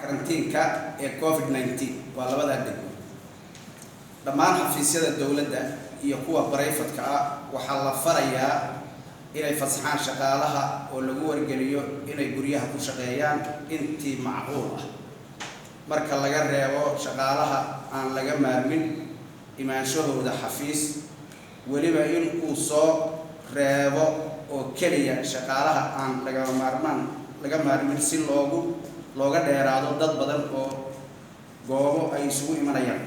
karantiinka ee COVID-19 waa labada degmo dhammaan xafiisyada dawladda iyo kuwa barayfadka ah waxaa la farayaa inay fasaxaan shaqaalaha oo lagu wargeliyo inay guryaha ku shaqeeyaan intii macquul ah marka laga reebo shaqaalaha aan laga maarmin imaanshahooda xafiis waliba in uu soo reebo oo kaliya shaqaalaha aan laga maarmin si looga dheeraado dad badan oo goobo ay isugu imanayaan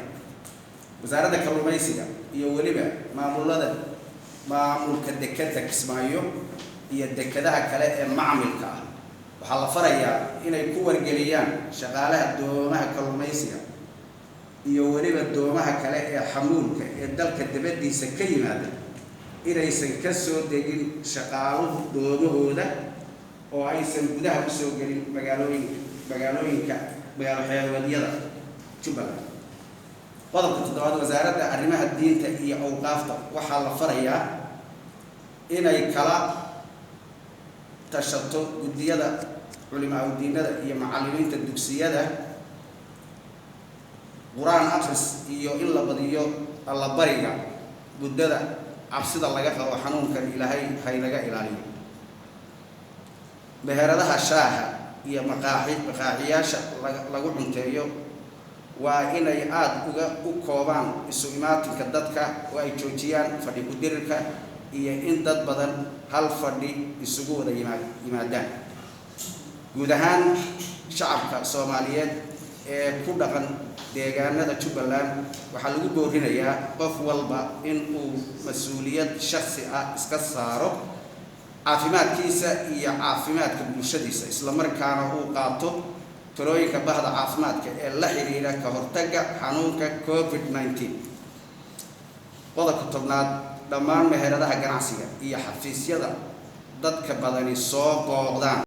wasaaradda kalluumaysiga iyo waliba maamulka dekada Kismaayo iyo dekadaha kale ee macamilka ah waxaa la farayaa inay ku wargeliyaan shaqaalaha doomaha kalluumaysiga iyo waliba doomaha kale ee xamuulka ee dalka dibadiisa ka yimaada inaysan ka soo degin shaqaaluhu doomahooda oo aysan gudaha u soo gelin magaalooyinka xeebadyada Jubbaland qodobka toddobaad wasaaradda arrimaha diinta iyo awqaafta waxaa la farayaa inay kala tashato gudiyada culimaa diinada iyo macallimiinta dugsiyada quraan akhris iyo in la badiyo alla bariga muddada cabsida laga qabo xanuunkan ilaahay haynaga ilaaliyo beheradaha shaaha iyo maqaaxiyaasha lagu cunteeyo waa inay aad u koobaan isu imaatinka dadka oo ay joojiyaan fadhi ku dirirka iyo in dad badan hal fadhi isugu wada yimaadaan guud ahaan shacabka Soomaaliyeed ee ku dhaqan deegaanada Jubbaland waxaa lagu boorinayaa qof walba in uu mas'uuliyad shakhsi ah iska saaro caafimaadkiisa iyo caafimaadka bulshadiisa isla markaana uu qaato talooyinka bahda caafimaadka ee la xiriira ka hortagga xanuunka COVID-19 qodobka tobnaad dhammaan meheradaha ganacsiga iyo xafiisyada dadka badani soo booqdaan